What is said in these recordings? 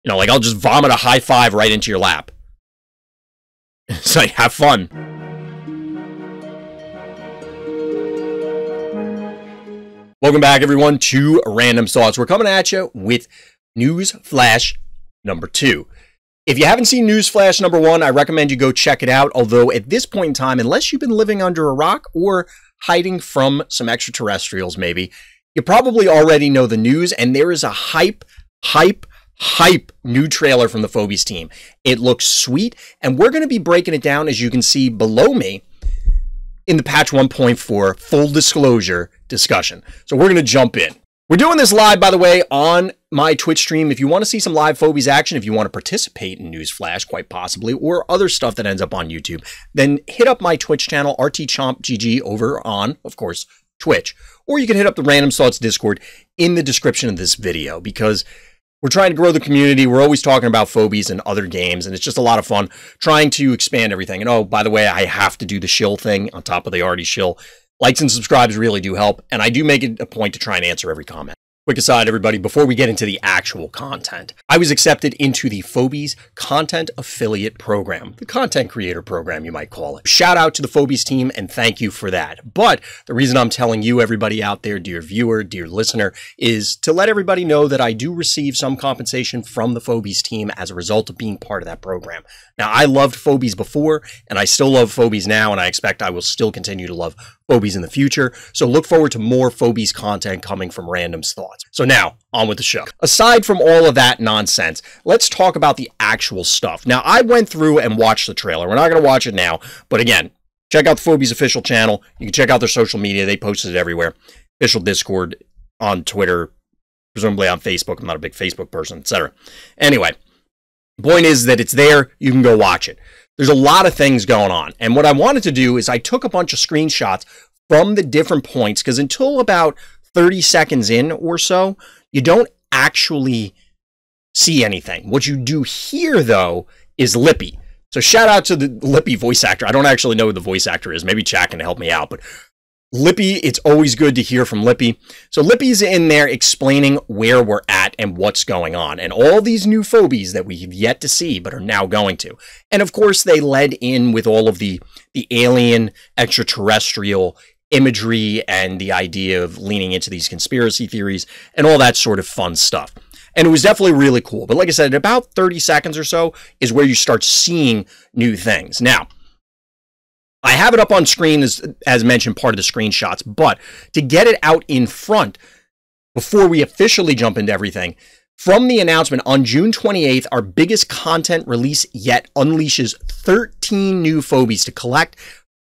You know, like I'll just vomit a high five right into your lap. It's like, have fun. Welcome back, everyone, to Random Thoughts. We're coming at you with News Flash number 2. If you haven't seen News Flash number 1, I recommend you go check it out. Although at this point in time, unless you've been living under a rock or hiding from some extraterrestrials, maybe, you probably already know the news, and there is a hype new trailer from the Phobies team. It looks sweet, and we're going to be breaking it down, as you can see below me, in the patch 1.4 full disclosure discussion. So we're going to jump in. We're doing this live, by the way, on my Twitch stream. If you want to see some live Phobies action, if you want to participate in Newsflash, quite possibly, or other stuff that ends up on YouTube, then hit up my Twitch channel, RTChompGG, over on, of course, Twitch. Or you can hit up the Random Thoughts Discord in the description of this video, because we're trying to grow the community. We're always talking about Phobies and other games, and it's just a lot of fun trying to expand everything. And oh, by the way, I have to do the shill thing on top of the already shill. Likes and subscribes really do help, and I do make it a point to try and answer every comment. Quick aside, everybody, before we get into the actual content, I was accepted into the Phobies Content Affiliate Program, the content creator program, you might call it. Shout out to the Phobies team, and thank you for that. But the reason I'm telling you, everybody out there, dear viewer, dear listener, is to let everybody know that I do receive some compensation from the Phobies team as a result of being part of that program. Now, I loved Phobies before, and I still love Phobies now, and I expect I will still continue to love Phobies in the future. So look forward to more Phobies content coming from Random Thoughts. So now, on with the show. Aside from all of that nonsense, let's talk about the actual stuff. Now, I went through and watched the trailer. We're not going to watch it now, but again, check out the Phobies official channel. You can check out their social media. They posted it everywhere. Official Discord, on Twitter, presumably on Facebook. I'm not a big Facebook person, etc. Anyway, the point is that it's there. You can go watch it. There's a lot of things going on. And what I wanted to do is I took a bunch of screenshots from the different points, because until about 30 seconds in or so, you don't actually see anything. What you do hear, though, is Lippy. So shout out to the Lippy voice actor. I don't actually know who the voice actor is. Maybe Chad can help me out. But Lippy, it's always good to hear from Lippy. So Lippy's in there explaining where we're at and what's going on, and all these new Phobies that we've yet to see but are now going to. And of course, they led in with all of the alien, extraterrestrial imagery and the idea of leaning into these conspiracy theories and all that sort of fun stuff. And it was definitely really cool. But like I said, about 30 seconds or so is where you start seeing new things. Now, I have it up on screen as mentioned, part of the screenshots, but to get it out in front before we officially jump into everything, from the announcement on June 28th, our biggest content release yet unleashes 13 new Phobies to collect,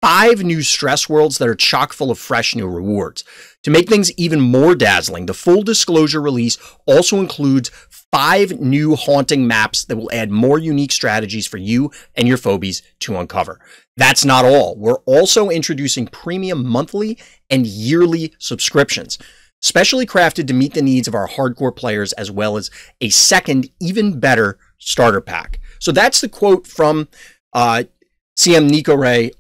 5 new stress worlds that are chock full of fresh new rewards. To make things even more dazzling, the full disclosure release also includes 5 new haunting maps that will add more unique strategies for you and your Phobies to uncover. That's not all. We're also introducing premium monthly and yearly subscriptions, specially crafted to meet the needs of our hardcore players, as well as a second, even better starter pack. So that's the quote from CM Nico Ray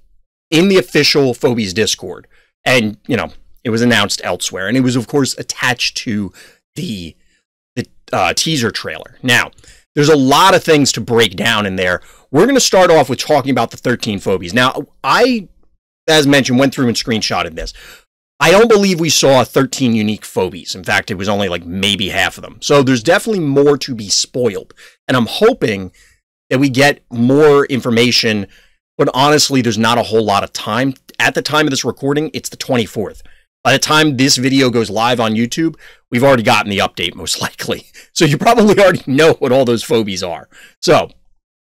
in the official Phobies Discord. And, you know, it was announced elsewhere. And it was, of course, attached to the teaser trailer. Now, there's a lot of things to break down in there. We're going to start off with talking about the 13 Phobies. Now, I, as mentioned, went through and screenshotted this. I don't believe we saw 13 unique Phobies. In fact, it was only like maybe half of them. So there's definitely more to be spoiled. And I'm hoping that we get more information. But honestly, there's not a whole lot of time. At the time of this recording, it's the 24th. By the time this video goes live on YouTube, we've already gotten the update, most likely. So you probably already know what all those Phobies are. So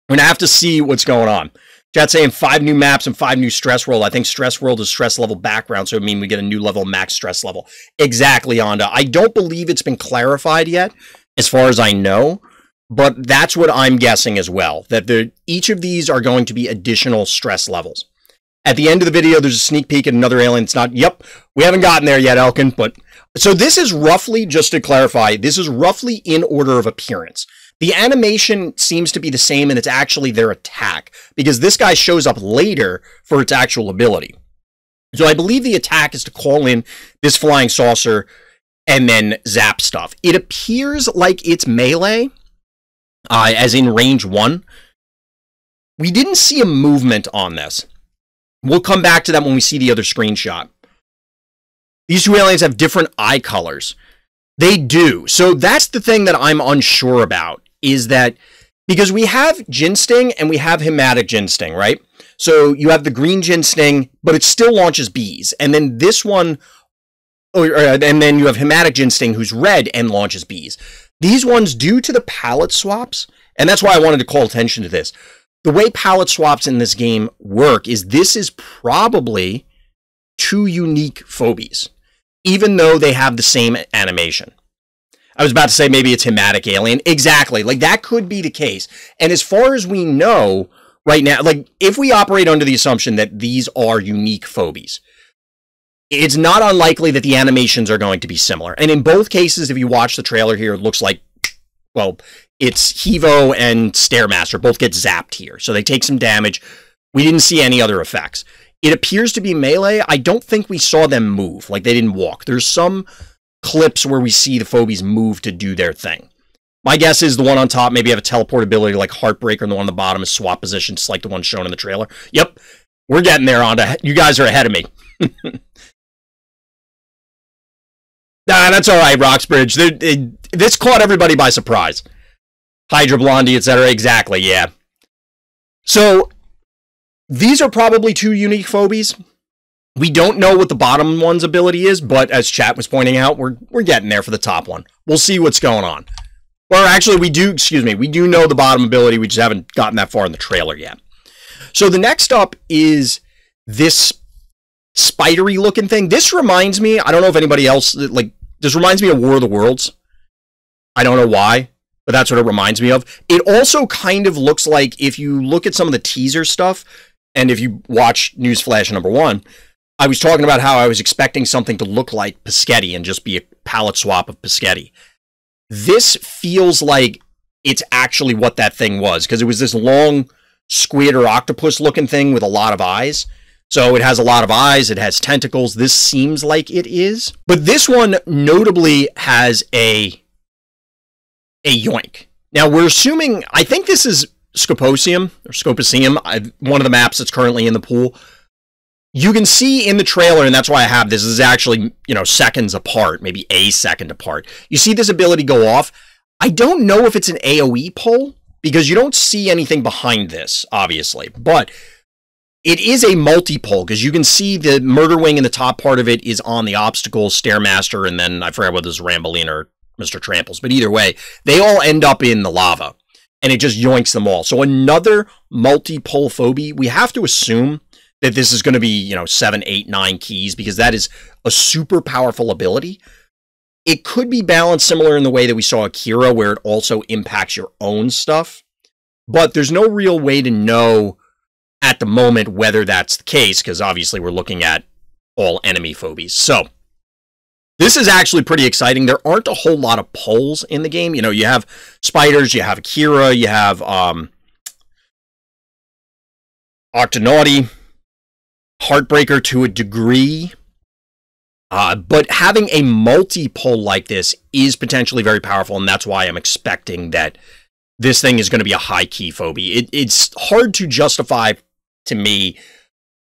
we're going to have to see what's going on. Chat's saying 5 new maps and 5 new stress world. I think stress world is stress level background, so it means we get a new level, max stress level. Exactly, Onda. I don't believe it's been clarified yet, as far as I know. But that's what I'm guessing as well, that each of these are going to be additional stress levels. At the end of the video, there's a sneak peek at another alien. It's not, yep, we haven't gotten there yet, Elkin. But so this is roughly, just to clarify, this is roughly in order of appearance. The animation seems to be the same, and it's actually their attack, because this guy shows up later for its actual ability. So I believe the attack is to call in this flying saucer and then zap stuff. It appears like it's melee, as in range 1. We didn't see a movement on this. We'll come back to that when we see the other screenshot. These two aliens have different eye colors. They do. So that's the thing that I'm unsure about, is that because we have Ginsting and we have Hematic Ginsting, right? So you have the green Ginsting, but it still launches bees. And then this one, and then you have Hematic Ginsting, who's red and launches bees. These ones, due to the palette swaps, and that's why I wanted to call attention to this, the way palette swaps in this game work is this is probably two unique Phobies, even though they have the same animation. I was about to say maybe it's Hematic Alien. Exactly. Like, that could be the case. And as far as we know right now, like, if we operate under the assumption that these are unique Phobies, it's not unlikely that the animations are going to be similar. And in both cases, if you watch the trailer here, it looks like, well, it's Hevo and Stairmaster both get zapped here. So they take some damage. We didn't see any other effects. It appears to be melee. I don't think we saw them move. Like, they didn't walk. There's some clips where we see the Phobies move to do their thing. My guess is the one on top maybe have a teleportability like Heartbreaker, and the one on the bottom is swap positions like the one shown in the trailer. Yep, we're getting there. You guys are ahead of me. Nah, that's all right, Roxbridge. This caught everybody by surprise. Hydra Blondie, etc. Exactly, yeah. So, these are probably two unique Phobies. We don't know what the bottom one's ability is, but as chat was pointing out, we're getting there for the top one. We'll see what's going on. Or actually, we do know the bottom ability, we just haven't gotten that far in the trailer yet. So the next up is this spidery looking thing. This reminds me, I don't know if anybody else, like, this reminds me of War of the Worlds. I don't know why, but that's what it reminds me of. It also kind of looks like, if you look at some of the teaser stuff, and if you watch Newsflash number 1, I was talking about how I was expecting something to look like Pischetti and just be a palette swap of Pischetti. This feels like it's actually what that thing was, because it was this long squid or octopus looking thing with a lot of eyes. So it has a lot of eyes, it has tentacles. This seems like it is. But this one notably has a yoink. Now we're assuming, I think this is Scoposium, or Scopicium, one of the maps that's currently in the pool. You can see in the trailer, and that's why I have this, is actually, you know, seconds apart, maybe a second apart. You see this ability go off. I don't know if it's an AoE pull, because you don't see anything behind this, obviously. But it is a multi-pull, because you can see the Murder Wing in the top part of it is on the obstacles, Stairmaster, and then I forgot whether it's Ramboline or Mr. Tramples. But either way, they all end up in the lava, and it just yoinks them all. So another multi-pull Phobie. We have to assume that this is going to be, you know, 7, 8, 9 keys, because that is a super powerful ability. It could be balanced similar in the way that we saw Akira, where it also impacts your own stuff. But there's no real way to know at the moment whether that's the case, because obviously we're looking at all enemy Phobies. So, this is actually pretty exciting. There aren't a whole lot of pulls in the game. You know, you have spiders, you have Akira, you have Octonauti, Heartbreaker to a degree, but having a multi-pull like this is potentially very powerful, and that's why I'm expecting that this thing is going to be a high-key Phobie. It's hard to justify, to me,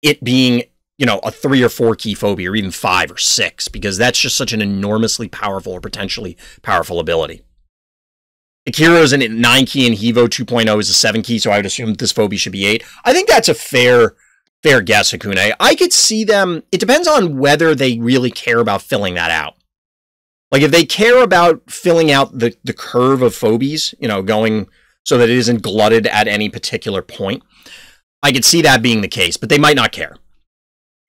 it being, you know, a 3 or 4 key Phobie, or even 5 or 6, because that's just such an enormously powerful or potentially powerful ability. Akira is a 9 key, and Hevo 2.0 is a 7 key, so I would assume that this Phobie should be 8. I think that's a fair guess, Hakune. I could see them, it depends on whether they really care about filling that out. Like, if they care about filling out the curve of Phobies, you know, going so that it isn't glutted at any particular point, I could see that being the case, but they might not care.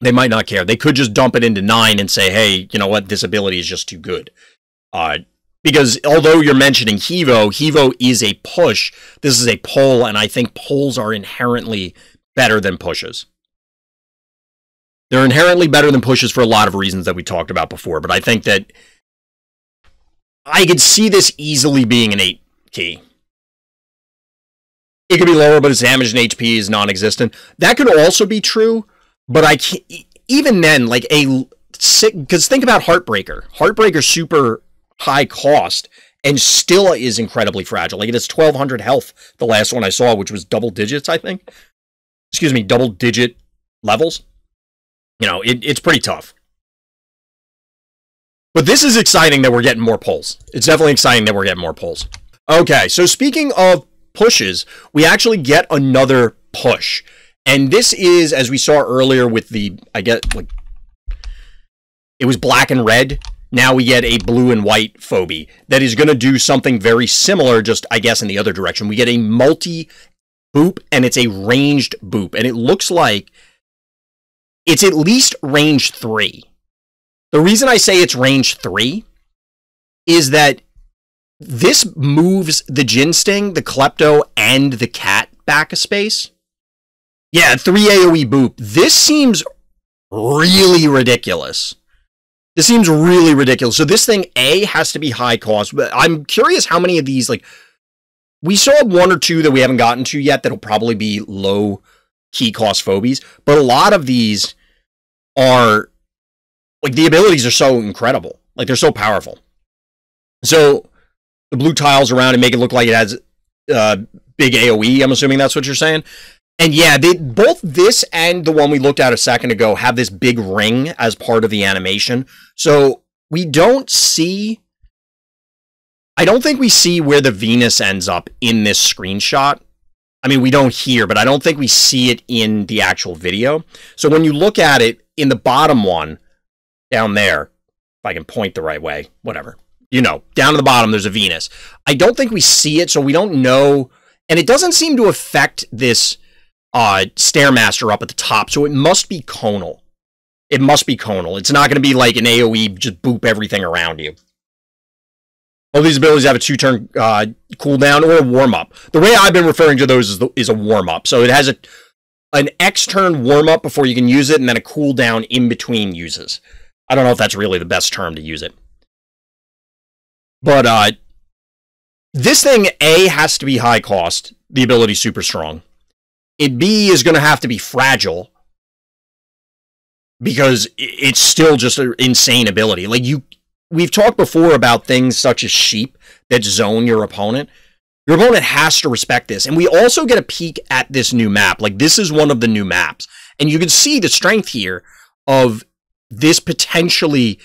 They might not care. They could just dump it into 9 and say, hey, you know what, this ability is just too good. Because although you're mentioning Hevo is a push, this is a pull, and I think pulls are inherently better than pushes. They're inherently better than pushes for a lot of reasons that we talked about before, but I think that I could see this easily being an 8 key. It could be lower, but its damage and HP is non-existent. That could also be true, but I can't, even then, like because think about Heartbreaker. Heartbreaker's super high cost, and still is incredibly fragile. Like, it has 1,200 health, the last one I saw, which was double digits, I think. Excuse me, double digit levels. You know, it's pretty tough. But this is exciting that we're getting more pulls. It's definitely exciting that we're getting more pulls. Okay, so speaking of pushes, we actually get another push. And this is, as we saw earlier with the, I get, like, it was black and red. Now we get a blue and white Phobie that is going to do something very similar, just, I guess, in the other direction. We get a multi-boop, and it's a ranged boop. And it looks like it's at least range 3. The reason I say it's range 3 is that this moves the Jin Sting, the Klepto, and the Cat back a space. Yeah, 3 AoE boop. This seems really ridiculous. This seems really ridiculous. So this thing, A, has to be high cost. But I'm curious how many of these, like, we saw 1 or 2 that we haven't gotten to yet that'll probably be low key cost Phobies. But a lot of these are, like, the abilities are so incredible. Like, they're so powerful. So the blue tiles around and make it look like it has big AoE. I'm assuming that's what you're saying. And yeah, both this and the one we looked at a second ago have this big ring as part of the animation. So we don't see... I don't think we see where the Venus ends up in this screenshot. I mean, we don't hear, but I don't think we see it in the actual video. So when you look at it, in the bottom one, down there, if I can point the right way, whatever. You know, down to the bottom, there's a Venus. I don't think we see it, so we don't know. And it doesn't seem to affect this Stairmaster up at the top, so it must be conal. It must be conal. It's not going to be like an AoE, just boop everything around you. All these abilities have a 2-turn cooldown or a warm-up. The way I've been referring to those is a warm-up. So it has an X-turn warm-up before you can use it, and then a cooldown in between uses. I don't know if that's really the best term to use it. But this thing, A, has to be high cost. The ability's super strong. B is going to have to be fragile. Because it's still just an insane ability. Like, we've talked before about things such as sheep that zone your opponent. Your opponent has to respect this. And we also get a peek at this new map. Like, this is one of the new maps. And you can see the strength here of this potentially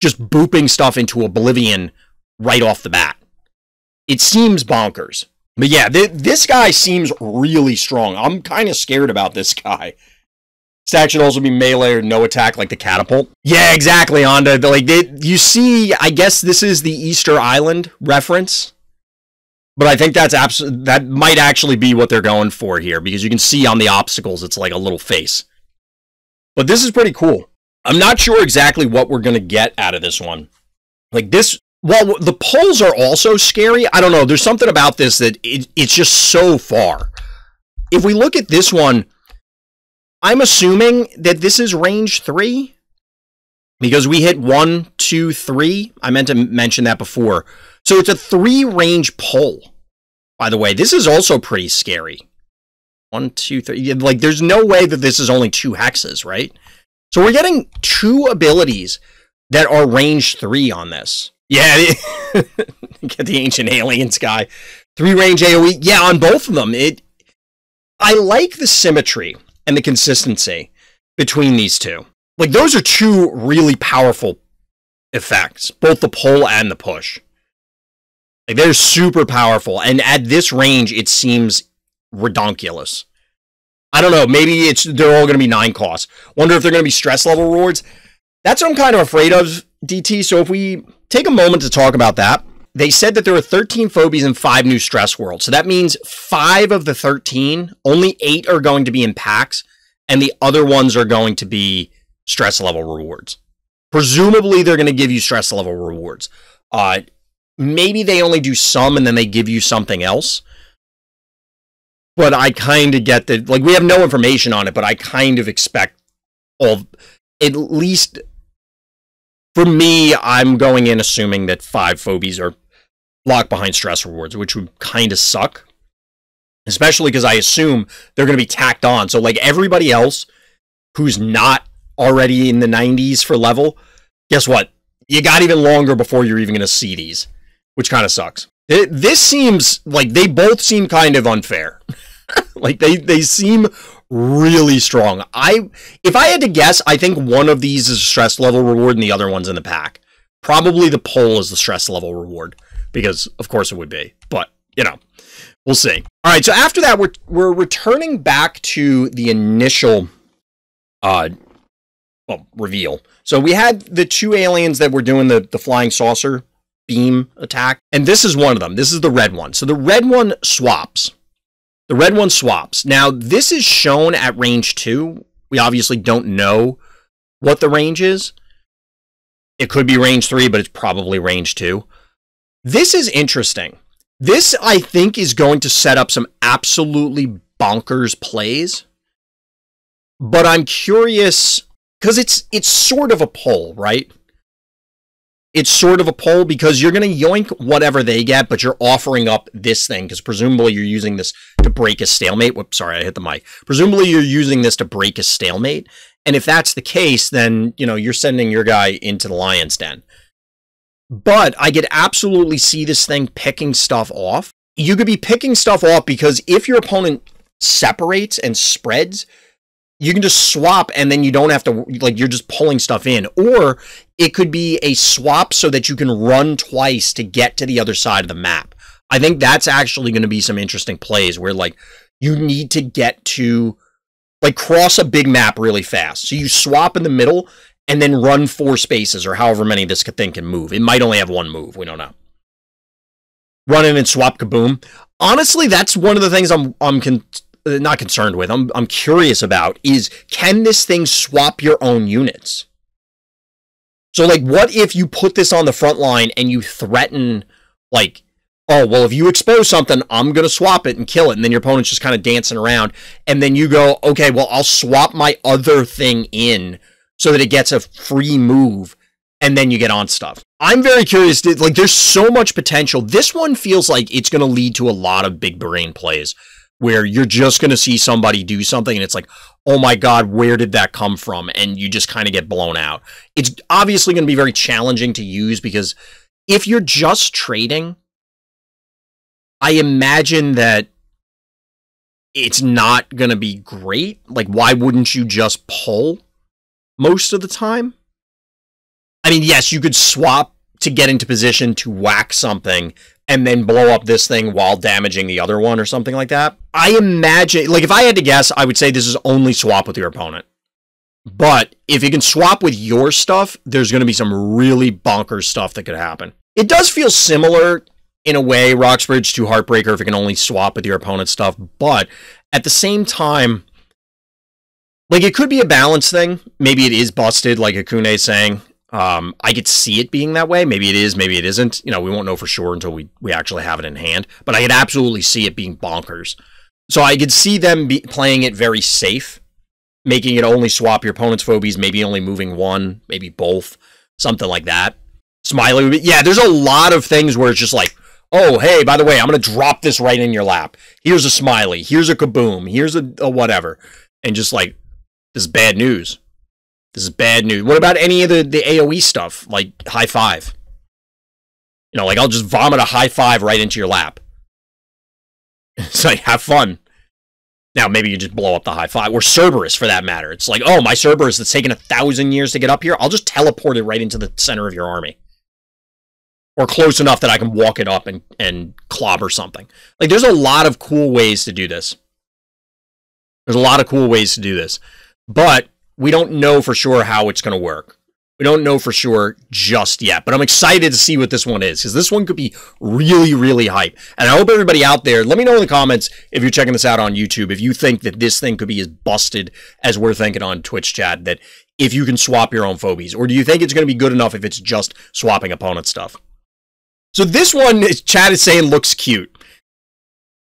just booping stuff into oblivion right off the bat. It seems bonkers. But yeah, this guy seems really strong. I'm kind of scared about this guy. Stat should also be melee or no attack like the catapult. Yeah, exactly, Onda. Like, you see, I guess this is the Easter Island reference. But I think that might actually be what they're going for here, because you can see on the obstacles, it's like a little face. But this is pretty cool. I'm not sure exactly what we're going to get out of this one. Like, this... Well, the pulls are also scary. I don't know. There's something about this that it's just so far. If we look at this one, I'm assuming that this is range 3. Because we hit 1, 2, 3. I meant to mention that before. So it's a 3-range pull. By the way, this is also pretty scary. 1, 2, 3. Like, there's no way that this is only 2 hexes, right? So we're getting 2 abilities that are range 3 on this. Yeah, get the Ancient Aliens guy. 3-range AoE. Yeah, on both of them. I like the symmetry and the consistency between these two. Like, those are 2 really powerful effects. Both the pull and the push. Like, they're super powerful. And at this range, it seems redonkulous. I don't know. Maybe they're all going to be 9 costs. Wonder if they're going to be stress level rewards. That's what I'm kind of afraid of, DT. So if we take a moment to talk about that, they said that there are 13 Phobies and 5 new stress worlds. So that means 5 of the 13, only 8 are going to be in packs, and the other ones are going to be stress level rewards. Presumably, they're going to give you stress level rewards. Maybe they only do some, and then they give you something else. But I kind of get that, like, we have no information on it, but I kind of expect at least... For me, I'm going in assuming that 5 Phobies are locked behind stress rewards, which would kind of suck. Especially because I assume they're going to be tacked on. So, like, everybody else who's not already in the 90s for level, guess what? You got even longer before you're even going to see these. which kind of sucks. This seems like they both seem kind of unfair. Like they seem really strong. If I had to guess, I think one of these is a stress level reward and the other one's in the pack. Probably the pole is the stress level reward, because of course it would be. But, you know, we'll see. All right, so after that, we're returning back to the initial reveal. So we had the two aliens that were doing the flying saucer beam attack, and this is one of them. This is the red one. So the red one swaps. The red one swaps. Now, this is shown at range 2. We obviously don't know what the range is. It could be range 3, but it's probably range 2. This is interesting. This, I think, is going to set up some absolutely bonkers plays. But I'm curious, because it's sort of a pull, right? It's sort of a pull because you're going to yoink whatever they get, but you're offering up this thing because presumably you're using this to break a stalemate. Whoops, sorry, I hit the mic. Presumably you're using this to break a stalemate. And if that's the case, then, you know, you're sending your guy into the lion's den. But I could absolutely see this thing picking stuff off. You could be picking stuff off because if your opponent separates and spreads, you can just swap and then you don't have to, like, you're just pulling stuff in. Or it could be a swap so that you can run twice to get to the other side of the map. I think that's actually going to be some interesting plays where, like, you need to get to, like, cross a big map really fast. So you swap in the middle and then run 4 spaces or however many this thing can move. It might only have 1 move. We don't know. Run in and swap, kaboom. Honestly, that's one of the things I'm not concerned with. I'm curious about is, can this thing swap your own units? So, like, what if you put this on the front line and you threaten, like, oh, well, if you expose something, I'm going to swap it and kill it. And then your opponent's just kind of dancing around. And then you go, okay, well, I'll swap my other thing in so that it gets a free move. And then you get on stuff. I'm very curious. Like, there's so much potential. This one feels like it's going to lead to a lot of big brain plays where you're just going to see somebody do something and it's like, oh my God, where did that come from? And you just kind of get blown out. It's obviously going to be very challenging to use because if you're just trading, I imagine that it's not going to be great. Like, why wouldn't you just pull most of the time? I mean, yes, you could swap to get into position to whack something and then blow up this thing while damaging the other one or something like that. I imagine, like, if I had to guess, I would say this is only swap with your opponent. But if you can swap with your stuff, there's going to be some really bonkers stuff that could happen. It does feel similar in a way, Roxbridge to Heartbreaker, if you can only swap with your opponent's stuff. But at the same time, like, it could be a balance thing. Maybe it is busted, like Akune is saying. I could see it being that way. Maybe it is, maybe it isn't. You know, we won't know for sure until we actually have it in hand. But I could absolutely see it being bonkers. So I could see them playing it very safe, making it only swap your opponent's phobies, maybe only moving one, maybe both, something like that. Smiley would be, yeah, there's a lot of things where it's just like, oh, hey, by the way, I'm going to drop this right in your lap. Here's a smiley. Here's a kaboom. Here's a whatever. And just like, this is bad news. This is bad news. What about any of the AoE stuff, like high five? You know, like, I'll just vomit a high five right into your lap. It's like, have fun. Now, maybe you just blow up the high five. Or Cerberus, for that matter. It's like, oh, my Cerberus that's taken 1,000 years to get up here, I'll just teleport it right into the center of your army. Or close enough that I can walk it up and clobber something. Like, there's a lot of cool ways to do this. There's a lot of cool ways to do this. But we don't know for sure how it's going to work. We don't know for sure just yet. But I'm excited to see what this one is, because this one could be really, really hype. And I hope everybody out there, let me know in the comments if you're checking this out on YouTube, if you think that this thing could be as busted as we're thinking on Twitch chat, that if you can swap your own phobies. Or do you think it's going to be good enough if it's just swapping opponent stuff? So this one, chat is saying, looks cute.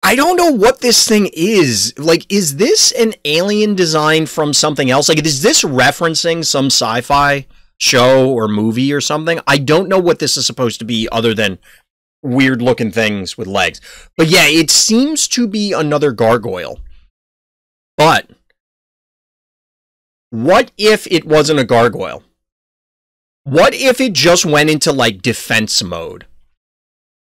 I don't know what this thing is. Like, is this an alien design from something else? Like, is this referencing some sci-fi show or movie or something? I don't know what this is supposed to be other than weird-looking things with legs. But yeah, it seems to be another gargoyle. But what if it wasn't a gargoyle? What if it just went into, like, defense mode?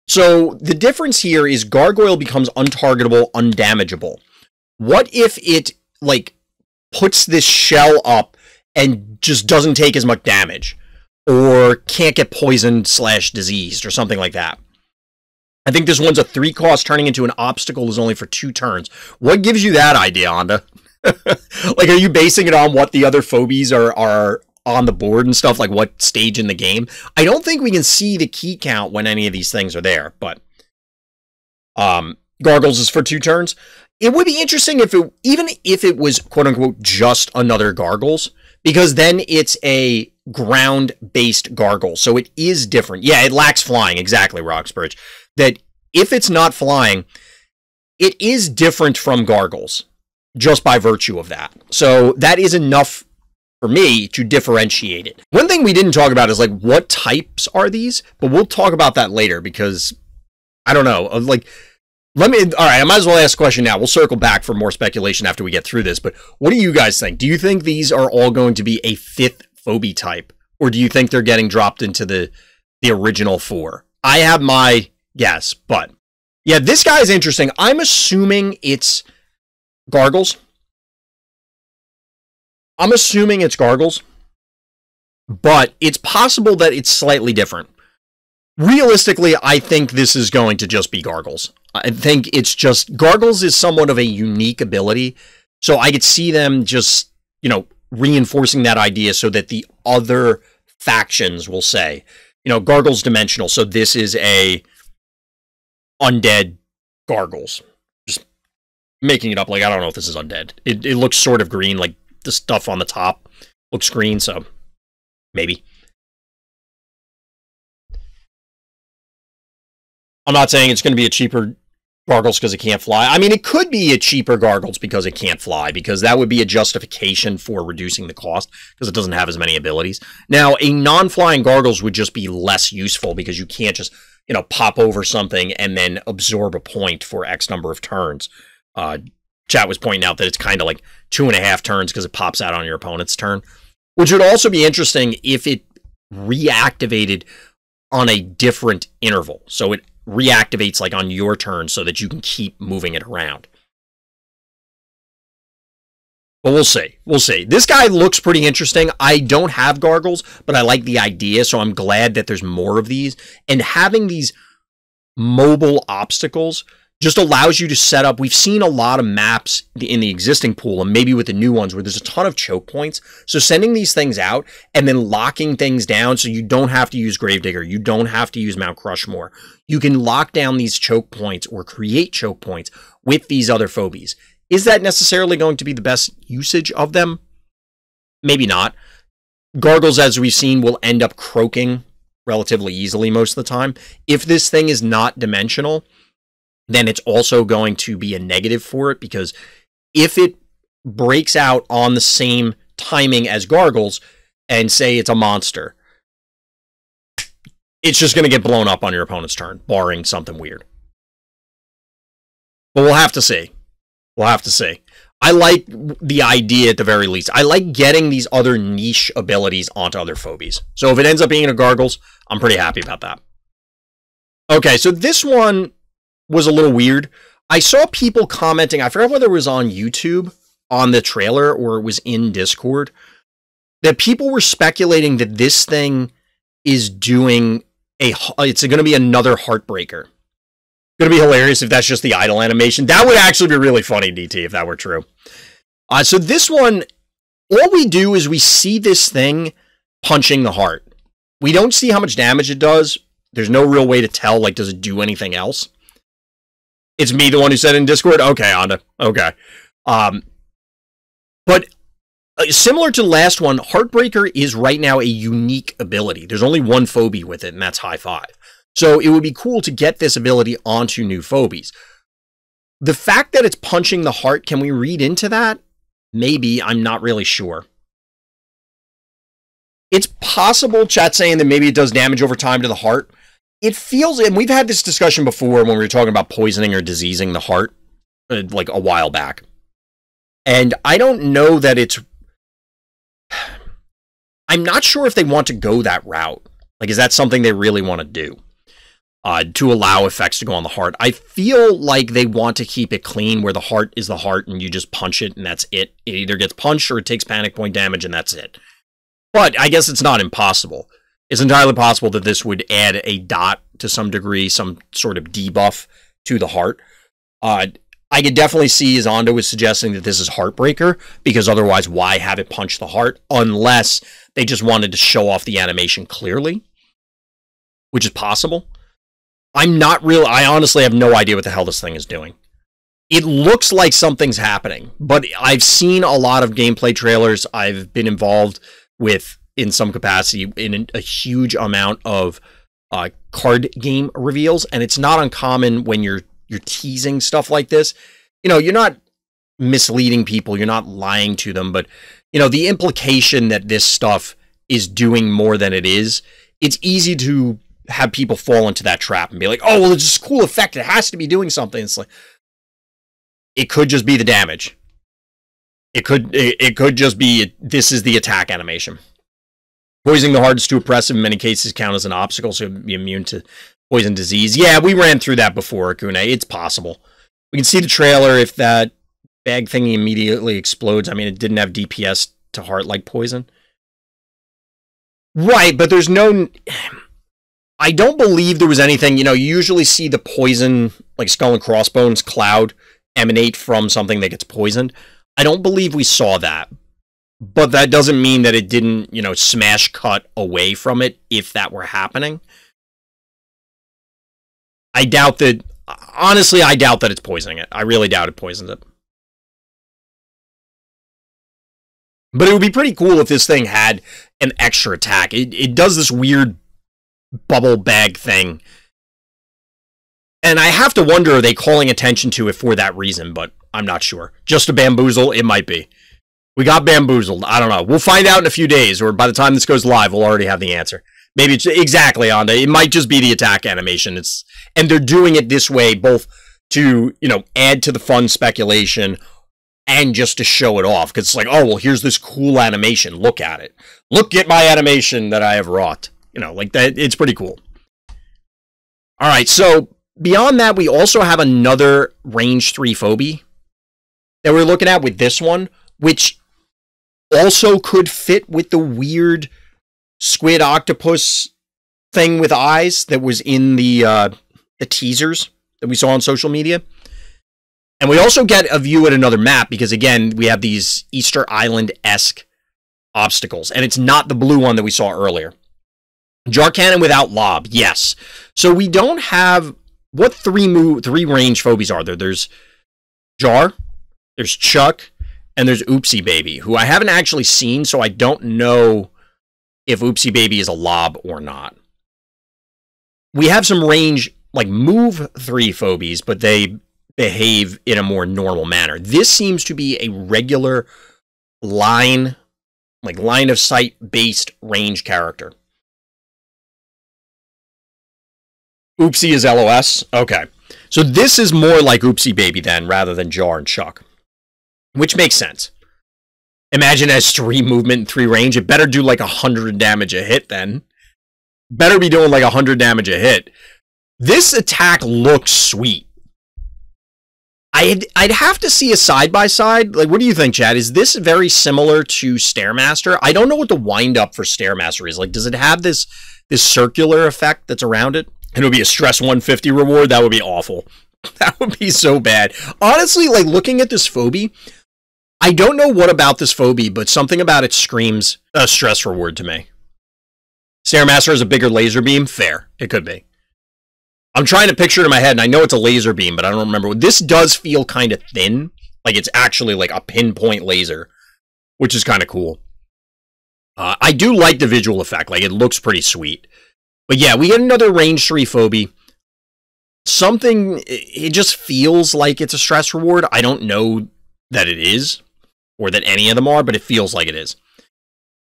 So the difference here is Gargoyle becomes untargetable, undamageable. What if it, like, puts this shell up and just doesn't take as much damage? Or can't get poisoned / diseased or something like that. I think this one's a 3 cost, turning into an obstacle is only for 2 turns. What gives you that idea, Onda? Like, are you basing it on what the other phobies are on the board and stuff? Like, what stage in the game? I don't think we can see the key count when any of these things are there, but Gargles is for 2 turns. It would be interesting if it, even if it was, quote-unquote, just another Gargles, because then it's a ground-based Gargle, so it is different. Yeah, it lacks flying, exactly, Roxbridge. That if it's not flying, it is different from Gargles, just by virtue of that. So that is enough for me to differentiate it. One thing we didn't talk about is, like, what types are these? But we'll talk about that later, because, I don't know, like, all right, I might as well ask a question now. We'll circle back for more speculation after we get through this, but what do you guys think? Do you think these are all going to be a 5th Phobie type, or do you think they're getting dropped into the original 4? I have my guess, but yeah, this guy's interesting. I'm assuming it's Gargles. But it's possible that it's slightly different. Realistically, I think this is going to just be Gargles. I think it's just, Gargles is somewhat of a unique ability, so I could see them just, you know, reinforcing that idea so that the other factions will say, you know, Gargles dimensional, so this is a undead Gargles. Just making it up, like, I don't know if this is undead. It looks sort of green, like the stuff on the top looks green, so maybe. I'm not saying it's going to be a cheaper Gargles because it can't fly. I mean, it could be a cheaper Gargles because it can't fly, because that would be a justification for reducing the cost, because it doesn't have as many abilities. Now, a non-flying Gargles would just be less useful, because you can't just, you know, pop over something and then absorb a point for X number of turns. Chat was pointing out that it's kind of like 2.5 turns because it pops out on your opponent's turn, which would also be interesting if it reactivated on a different interval. So it reactivates like on your turn so that you can keep moving it around. But we'll see. We'll see. This guy looks pretty interesting. I don't have Gargles, but I like the idea, so I'm glad that there's more of these. And having these mobile obstacles just allows you to set up. We've seen a lot of maps in the existing pool, and maybe with the new ones, where there's a ton of choke points. So sending these things out and then locking things down so you don't have to use Gravedigger, you don't have to use Mount Crushmore. You can lock down these choke points or create choke points with these other phobies. Is that necessarily going to be the best usage of them? Maybe not. Gargles, as we've seen, will end up croaking relatively easily most of the time. If this thing is not dimensional, then it's also going to be a negative for it, because if it breaks out on the same timing as Gargles, and say it's a monster, it's just going to get blown up on your opponent's turn, barring something weird. But we'll have to see. We'll have to see. I like the idea at the very least. I like getting these other niche abilities onto other phobies. So if it ends up being a Gargles, I'm pretty happy about that. Okay, so this one was a little weird. I saw people commenting, I forgot whether it was on YouTube, on the trailer, or it was in Discord, that people were speculating that this thing is doing it's going to be another Heartbreaker. Going to be hilarious if that's just the idle animation. That would actually be really funny, DT, if that were true. So this one, all we do is we see this thing punching the heart. We don't see how much damage it does. There's no real way to tell, like, does it do anything else? It's me, the one who said in Discord? Okay, Onda. Okay. But similar to the last one, Heartbreaker is right now a unique ability. There's only one Phobie with it, and that's High Five. So it would be cool to get this ability onto new phobies. The fact that it's punching the heart, can we read into that? Maybe, I'm not really sure. It's possible, chat saying that maybe it does damage over time to the heart. It feels, and we've had this discussion before when we were talking about poisoning or diseasing the heart, like a while back. And I don't know that it's... I'm not sure if they want to go that route. Like, is that something they really want to do? to allow effects to go on the heart. I feel like they want to keep it clean where the heart is the heart and you just punch it and that's it. It either gets punched or it takes panic point damage and that's it. But I guess it's not impossible. It's entirely possible that this would add a dot to some degree, some sort of debuff to the heart. I could definitely see, as Ando was suggesting, that this is Heartbreaker, because otherwise why have it punch the heart unless they just wanted to show off the animation clearly, which is possible. I honestly have no idea what the hell this thing is doing. It looks like something's happening, but I've seen a lot of gameplay trailers. I've been involved with, in some capacity, in a huge amount of card game reveals, and it's not uncommon when you're teasing stuff like this. You know, you're not misleading people, you're not lying to them, but, you know, the implication that this stuff is doing more than it is, it's easy to have people fall into that trap and be like, oh, well, it's just a cool effect, it has to be doing something. It's like, it could just be the damage. It could just be, this is the attack animation. Poisoning the heart is too oppressive. In many cases, count as an obstacle, so you'd be immune to poison disease. Yeah, we ran through that before, Akune. It's possible. We can see the trailer. If that bag thingy immediately explodes, I mean, it didn't have DPS to heart like poison. Right, but there's no... I don't believe there was anything, you know, you usually see the poison, like Skull and Crossbones cloud, emanate from something that gets poisoned. I don't believe we saw that. But that doesn't mean that it didn't, you know, smash cut away from it if that were happening. I doubt that, honestly, I doubt that it's poisoning it. I really doubt it poisons it. But it would be pretty cool if this thing had an extra attack. It does this weird bubble bag thing. And I have to wonder, are they calling attention to it for that reason? But I'm not sure. Just a bamboozle? It might be. We got bamboozled. I don't know. We'll find out in a few days, or by the time this goes live, we'll already have the answer. Maybe it's exactly, Anda. It might just be the attack animation. And they're doing it this way both to, you know, add to the fun speculation and just to show it off. Because it's like, oh, well, here's this cool animation. Look at it. Look at my animation that I have wrought. You know, like that. It's pretty cool. All right. So beyond that, we also have another range 3 Phobie that we're looking at with this one, which also could fit with the weird squid octopus thing with eyes that was in the teasers that we saw on social media. And we also get a view at another map because, again, we have these Easter Island-esque obstacles. And it's not the blue one that we saw earlier. Jar Cannon without lob, yes. So we don't have... What three range Phobies are there? There's Jar, there's Chuck, and there's Oopsie Baby, who I haven't actually seen, so I don't know if Oopsie Baby is a lob or not. We have some range, like move 3 Phobies, but they behave in a more normal manner. This seems to be a regular line of sight based range character. Oopsie is LOS? Okay. So this is more like Oopsie Baby then, rather than Jar and Chuck. Which makes sense. Imagine it has 3 movement and 3 range. It better do like 100 damage a hit then. Better be doing like 100 damage a hit. This attack looks sweet. I'd have to see a side-by-side. Like, what do you think, Chad? Is this very similar to Stairmaster? I don't know what the wind-up for Stairmaster is. Like, does it have this circular effect that's around it? And it would be a stress 150 reward? That would be awful. That would be so bad. Honestly, like, looking at this Phobie, I don't know what about this Phobie, but something about it screams a stress reward to me. Stairmaster has a bigger laser beam? Fair. It could be. I'm trying to picture it in my head, and I know it's a laser beam, but I don't remember. This does feel kind of thin. Like, it's actually like a pinpoint laser, which is kind of cool. I do like the visual effect. Like, it looks pretty sweet. But yeah, we get another range 3 Phobie. Something, it just feels like it's a stress reward. I don't know that it is, or that any of them are, but it feels like it is.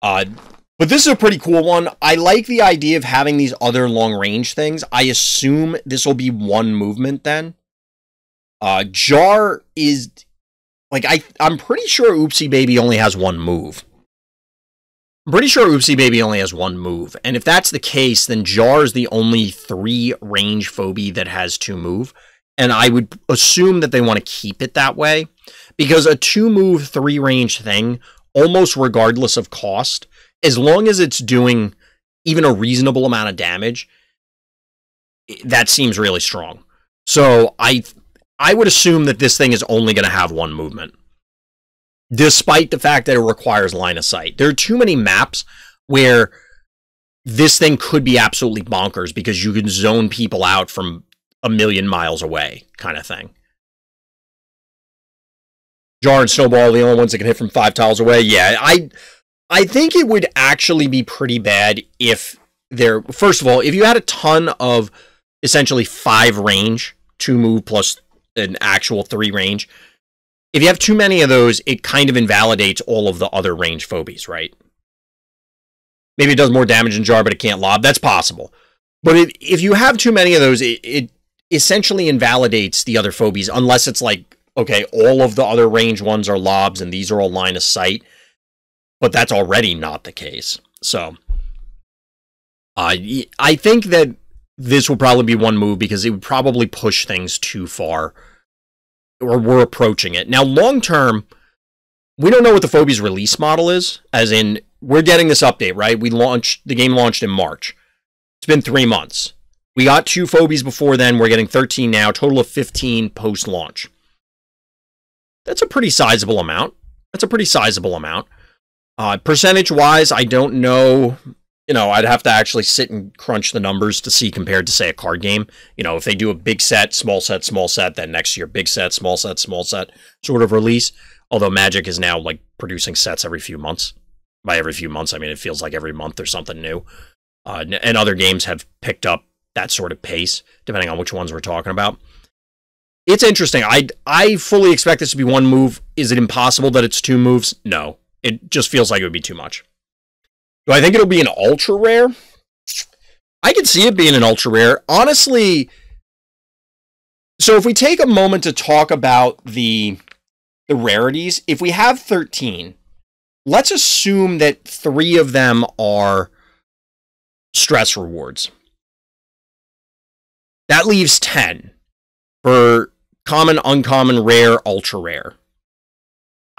But this is a pretty cool one. I like the idea of having these other long-range things. I assume this will be one movement then. Jar is... Like, I'm pretty sure Oopsie Baby only has one move. I'm pretty sure Oopsie Baby only has one move. And if that's the case, then Jar is the only 3-range Phobie that has 2 move. And I would assume that they want to keep it that way. Because a 2-move, 3-range thing, almost regardless of cost, as long as it's doing even a reasonable amount of damage, that seems really strong. So I would assume that this thing is only going to have 1 movement, despite the fact that it requires line of sight. There are too many maps where this thing could be absolutely bonkers because you can zone people out from a million miles away, kind of thing. Jar and Snowball are the only ones that can hit from 5 tiles away. Yeah, I think it would actually be pretty bad if there. First of all, if you had a ton of essentially 5 range, 2 move plus an actual 3 range, if you have too many of those, it kind of invalidates all of the other range Phobies, right? Maybe it does more damage in Jar, but it can't lob. That's possible. But if you have too many of those, it essentially invalidates the other Phobies, unless it's like, okay, all of the other range ones are lobs, and these are all line of sight. But that's already not the case. So, I think that this will probably be 1 move, because it would probably push things too far. Or we're approaching it. Now, long term, we don't know what the Phobies release model is, as in, we're getting this update, right? The game launched in March. It's been 3 months. We got 2 Phobies before then, we're getting 13 now, total of 15 post-launch. That's a pretty sizable amount. Percentage-wise, I don't know. You know, I'd have to actually sit and crunch the numbers to see compared to, say, a card game. You know, if they do a big set, small set, then next year, big set, small set sort of release. Although Magic is now, like, producing sets every few months. By every few months, I mean, it feels like every month there's something new. And other games have picked up that sort of pace, depending on which ones we're talking about. It's interesting. I fully expect this to be 1 move. Is it impossible that it's 2 moves? No. It just feels like it would be too much. Do I think it'll be an ultra rare? I could see it being an ultra rare. Honestly, so if we take a moment to talk about the rarities, if we have 13, let's assume that 3 of them are stress rewards. That leaves 10 for common, uncommon, rare, ultra rare.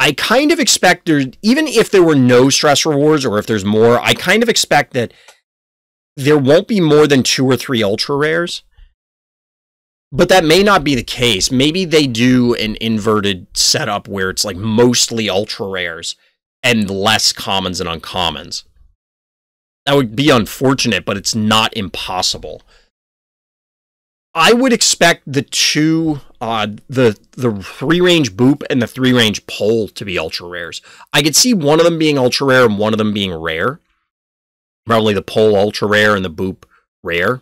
I kind of expect there, even if there were no stress rewards, or if there's more, I kind of expect that there won't be more than 2 or 3 ultra rares. But that may not be the case. Maybe they do an inverted setup where it's like mostly ultra rares and less commons and uncommons. That would be unfortunate, but it's not impossible. I would expect the 3-range Boop and the 3-range Pole to be ultra rares. I could see one of them being ultra rare and one of them being rare. Probably the Pole ultra rare and the Boop rare.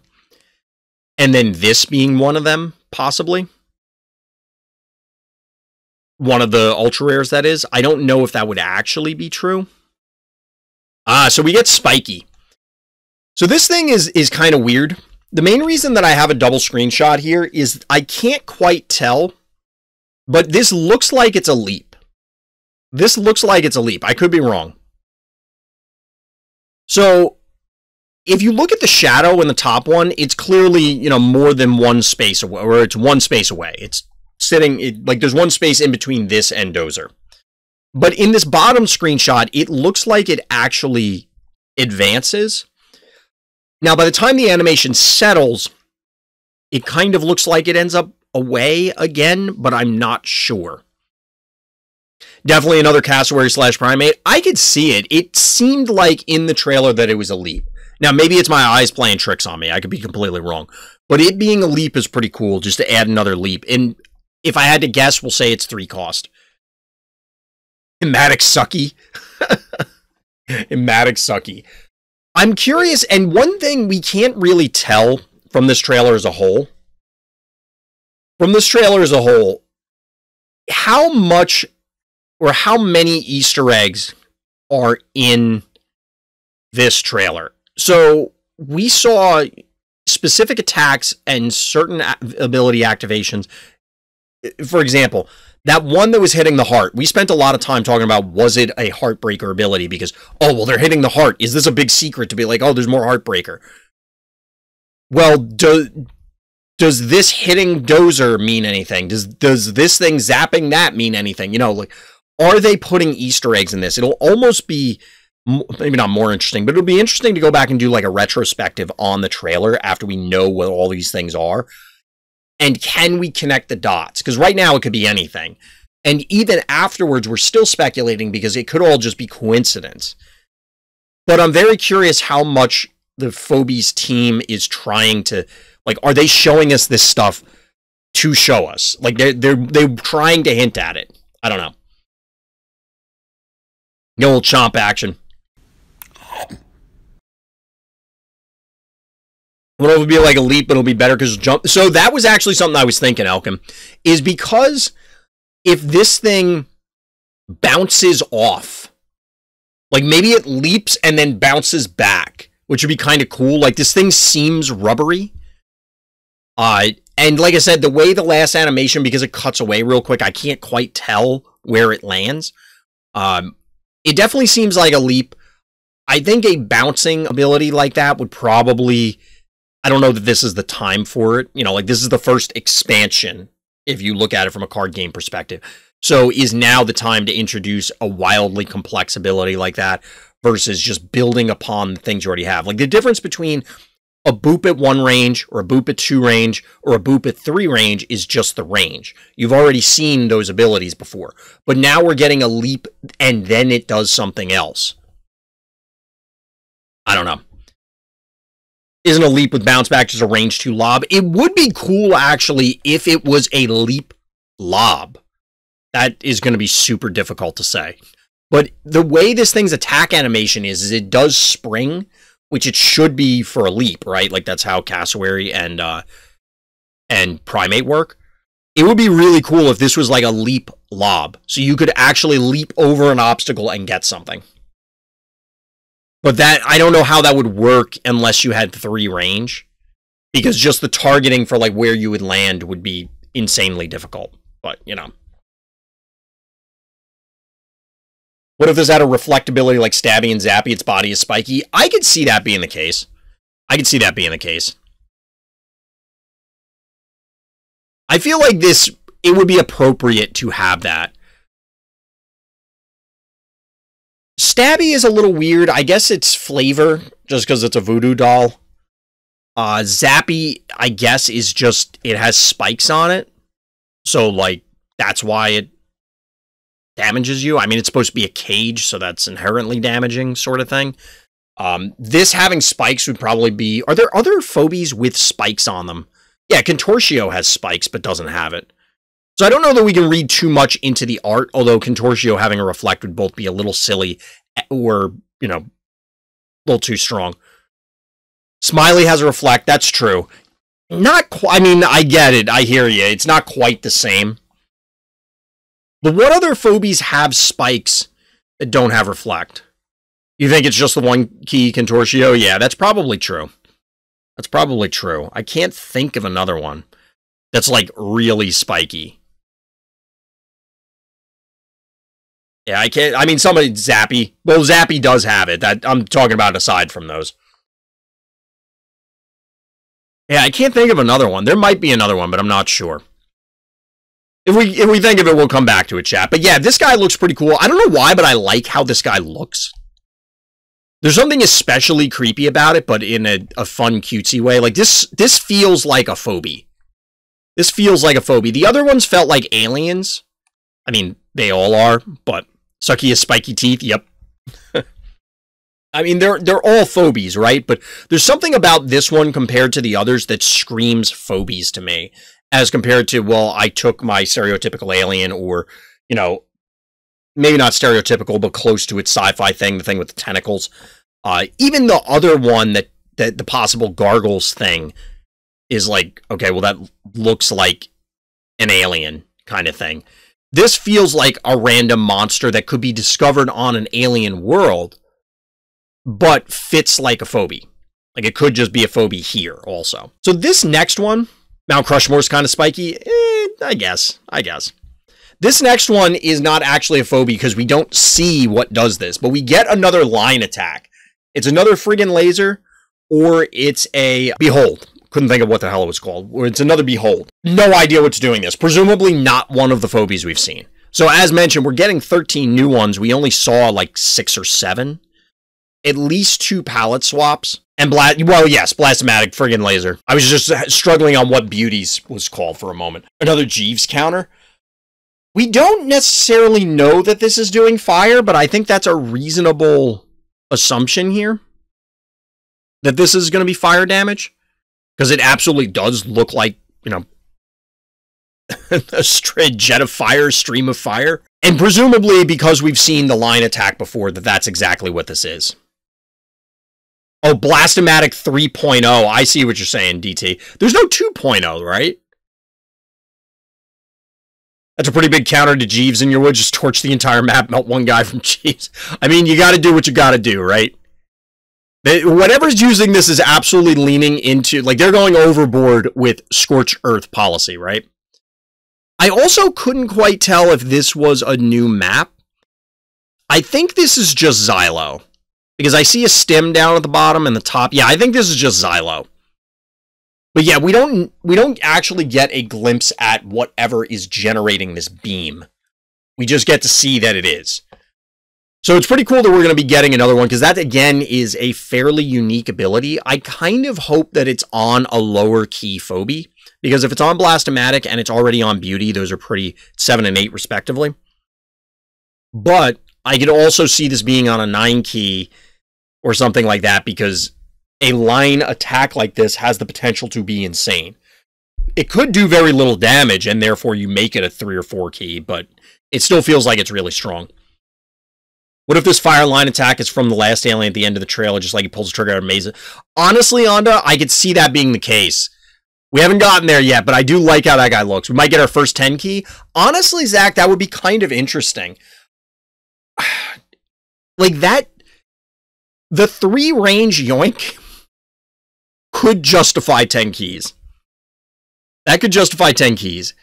And then this being one of them, possibly. One of the ultra rares, that is. I don't know if that would actually be true. So we get Spiky. So this thing is kind of weird. The main reason that I have a double screenshot here is I can't quite tell, but this looks like it's a leap. I could be wrong. So if you look at the shadow in the top one, it's clearly, you know, more than 1 space away, or it's 1 space away. It's sitting, like there's 1 space in between this and Dozer. But in this bottom screenshot, it looks like it actually advances. Now, by the time the animation settles, it kind of looks like it ends up away again, but I'm not sure. Definitely another cassowary / primate. I could see it. It seemed like in the trailer that it was a leap. Now, maybe it's my eyes playing tricks on me. I could be completely wrong. But it being a leap is pretty cool, just to add another leap. And if I had to guess, we'll say it's 3 cost. Thematic sucky. Thematic sucky. I'm curious, and one thing we can't really tell from this trailer as a whole, how much or how many Easter eggs are in this trailer. So we saw specific attacks and certain ability activations for example, that one that was hitting the heart, we spent a lot of time talking about, was it a Heartbreaker ability? Because, oh, well, they're hitting the heart. Is this a big secret to be like, oh, there's more Heartbreaker? Well, does this hitting Dozer mean anything? Does this thing zapping that mean anything? You know, like, are they putting Easter eggs in this? It'll almost be, maybe not more interesting, but it'll be interesting to go back and do like a retrospective on the trailer after we know what all these things are. And can we connect the dots? Because right now it could be anything. And even afterwards, we're still speculating because it could all just be coincidence. But I'm very curious how much the Phobies team is trying to, like, are they showing us this stuff to show us? Like, they're trying to hint at it. I don't know. No old chomp action. Well, it'll be like a leap, but it'll be better because jump. So that was actually something I was thinking, Elkin, is because if this thing bounces off, like maybe it leaps and then bounces back, which would be kind of cool. Like this thing seems rubbery. And like I said, the way the last animation, because it cuts away real quick, I can't quite tell where it lands. It definitely seems like a leap. I think a bouncing ability like that would probably, I don't know that this is the time for it. You know, like this is the first expansion, if you look at it from a card game perspective. So is now the time to introduce a wildly complex ability like that versus just building upon the things you already have. Like the difference between a boop at 1 range or a boop at 2 range or a boop at 3 range is just the range. You've already seen those abilities before. But now we're getting a leap and then it does something else. I don't know. Isn't a leap with bounce back just a range 2 lob? It would be cool, actually, if it was a leap lob. That is going to be super difficult to say. But the way this thing's attack animation is it does spring, which it should be for a leap, right? Like, that's how Cassowary and Primate work. It would be really cool if this was like a leap lob. So you could actually leap over an obstacle and get something. But that, I don't know how that would work unless you had 3 range. Because just the targeting for like where you would land would be insanely difficult. But, you know. What if this had a reflectability like Stabby and Zappy, its body is spiky? I could see that being the case. I could see that being the case. I feel like this, it would be appropriate to have that. Stabby is a little weird. I guess it's flavor, just because it's a voodoo doll. Zappy, I guess, is just, it has spikes on it. So, like, that's why it damages you. I mean, it's supposed to be a cage, so that's inherently damaging, sort of thing. This having spikes would probably be... Are there other Phobies with spikes on them? Yeah, Contortio has spikes, but doesn't have it. So I don't know that we can read too much into the art, although Contortio having a reflect would both be a little silly or, you know, a little too strong. Smiley has a reflect, that's true. Not quite, I mean, I get it, I hear you. It's not quite the same. But what other Phobies have spikes that don't have reflect? You think it's just the one key Contortio? Yeah, that's probably true. That's probably true. I can't think of another one that's, like, really spiky. Yeah, I can't... I mean, somebody... Zappy. Well, Zappy does have it. That I'm talking about aside from those. Yeah, I can't think of another one. There might be another one, but I'm not sure. If we think of it, we'll come back to it, chat. But yeah, this guy looks pretty cool. I don't know why, but I like how this guy looks. There's something especially creepy about it, but in a fun, cutesy way. Like, this feels like a Phobie. This feels like a Phobie. The other ones felt like aliens. I mean, they all are, but Sucky has spiky teeth. Yep. I mean, they're all Phobies, right? But there's something about this one compared to the others that screams Phobies to me. As compared to, well, I took my stereotypical alien or, you know, maybe not stereotypical, but close to its sci-fi thing, the thing with the tentacles. Even the other one that the possible gargles thing is like, okay, well, that looks like an alien kind of thing. This feels like a random monster that could be discovered on an alien world, but fits like a Phobie. Like, it could just be a Phobie here also. So this next one Mount Crushmore's kind of spiky. I guess. This next one is not actually a phobie because we don't see what does this, but we get another line attack. It's another friggin' laser, or it's a behold. Couldn't think of what the hell it was called. Or it's another behold. No idea what's doing this. Presumably not one of the phobies we've seen. So as mentioned, we're getting 13 new ones. We only saw like 6 or 7. At least 2 palette swaps. And Blastomatic friggin' laser. I was just struggling on what Beauties was called for a moment. Another Jeeves counter. We don't necessarily know that this is doing fire, but I think that's a reasonable assumption here. That this is going to be fire damage. Because it absolutely does look like, you know, a straight jet of fire, stream of fire. And presumably because we've seen the line attack before, that's exactly what this is. Oh, Blastomatic 3.0. I see what you're saying, DT. There's no 2.0, right? That's a pretty big counter to Jeeves in your wood. Just torch the entire map, melt one guy from Jeeves. I mean, you got to do what you got to do, right? Whatever's using this is absolutely leaning into, like, they're going overboard with Scorch Earth policy, right? I also couldn't quite tell if this was a new map. I think this is just Xylo. Because I see a stem down at the bottom and the top. Yeah, I think this is just Xylo. But yeah, we don't actually get a glimpse at whatever is generating this beam. We just get to see that it is. So it's pretty cool that we're going to be getting another one, because that, again, is a fairly unique ability. I kind of hope that it's on a lower key Phobie, because if it's on Blastomatic and it's already on Beauty, those are pretty 7 and 8 respectively. But I could also see this being on a 9 key or something like that, because a line attack like this has the potential to be insane. It could do very little damage, and therefore you make it a 3 or 4 key, but it still feels like it's really strong. What if this fire line attack is from the last alien at the end of the trailer, just like he pulls the trigger out of Maze? Honestly, Onda, I could see that being the case. We haven't gotten there yet, but I do like how that guy looks. We might get our first 10 key. Honestly, Zach, that would be kind of interesting. Like that, the 3 range yoink could justify 10 keys. That could justify 10 keys.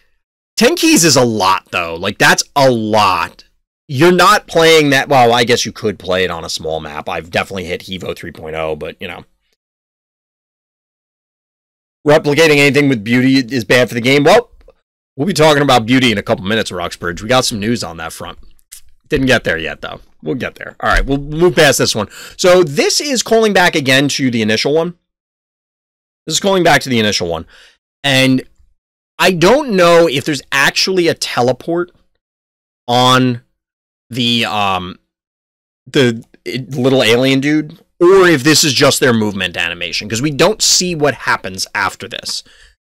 10 keys is a lot, though. Like, that's a lot. You're not playing that. Well, I guess you could play it on a small map. I've definitely hit Hevo 3.0, but, you know. Replicating anything with Beauty is bad for the game. Well, we'll be talking about Beauty in a couple minutes, Roxbridge. We got some news on that front. Didn't get there yet, though. We'll get there. All right, we'll move past this one. So this is calling back again to the initial one. This is calling back to the initial one. And I don't know if there's actually a teleport on the little alien dude, or if this is just their movement animation, because we don't see what happens after this.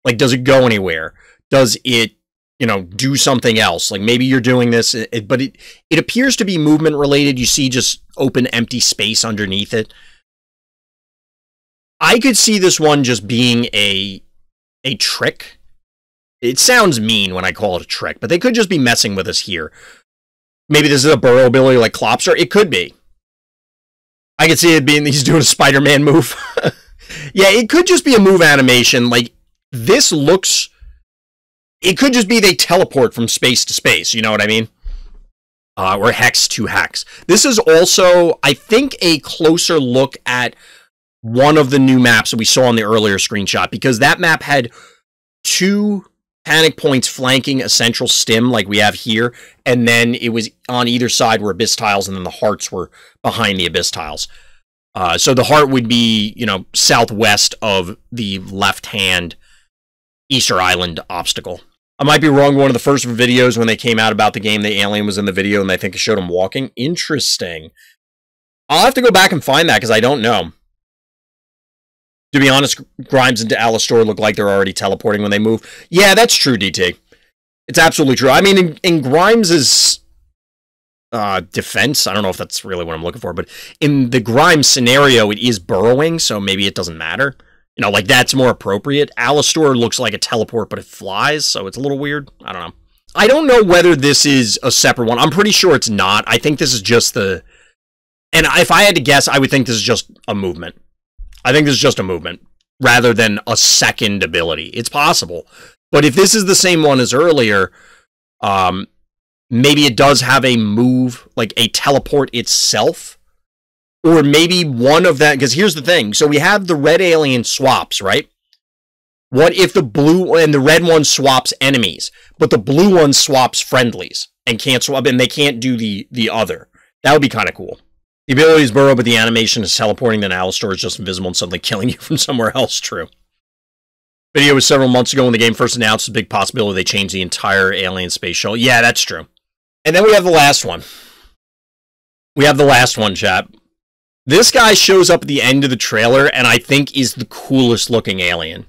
Like, does it go anywhere? Does it, you know, do something else? Like, maybe you're doing this, but it appears to be movement related. You see just open empty space underneath it. I could see this one just being a trick. It sounds mean when I call it a trick, but they could just be messing with us here. Maybe this is a burrow ability like Clopster. It could be. I could see it being he's doing a Spider-Man move. Yeah, it could just be a move animation. Like, this looks... It could just be they teleport from space to space, you know what I mean? Or hex to hex. This is also, I think, a closer look at one of the new maps that we saw in the earlier screenshot, because that map had 2 panic points flanking a central stim like we have here, and then it was on either side were abyss tiles, and then the hearts were behind the abyss tiles. So the heart would be, you know, southwest of the left-hand Easter Island obstacle. I might be wrong. One of the first videos when they came out about the game, the alien was in the video, and I think it showed him walking. Interesting. I'll have to go back and find that, because I don't know. To be honest, Grimes and Alistor look like they're already teleporting when they move. Yeah, that's true, DT. It's absolutely true. I mean, in Grimes' defense, I don't know if that's really what I'm looking for, but in the Grimes scenario, it is burrowing, so maybe it doesn't matter. You know, like, that's more appropriate. Alistor looks like a teleport, but it flies, so it's a little weird. I don't know. I don't know whether this is a separate one. I'm pretty sure it's not. I think this is just the... And if I had to guess, I would think this is just a movement. I think this is just a movement. rather than a second ability. It's possible. But if this is the same one as earlier, maybe it does have a move, like a teleport itself. Or maybe one of that, because here's the thing. So we have the red alien swaps, right? What if the blue and the red one swaps enemies, but the blue one swaps friendlies and can't swap, and they can't do the other? That would be kind of cool. The ability is burrow, but the animation is teleporting. Then Alistar is just invisible and suddenly killing you from somewhere else. True. Video was several months ago when the game first announced. A big possibility they changed the entire alien space shuttle. Yeah, that's true. And then we have the last one. We have the last one, chat. This guy shows up at the end of the trailer, and I think is the coolest looking alien.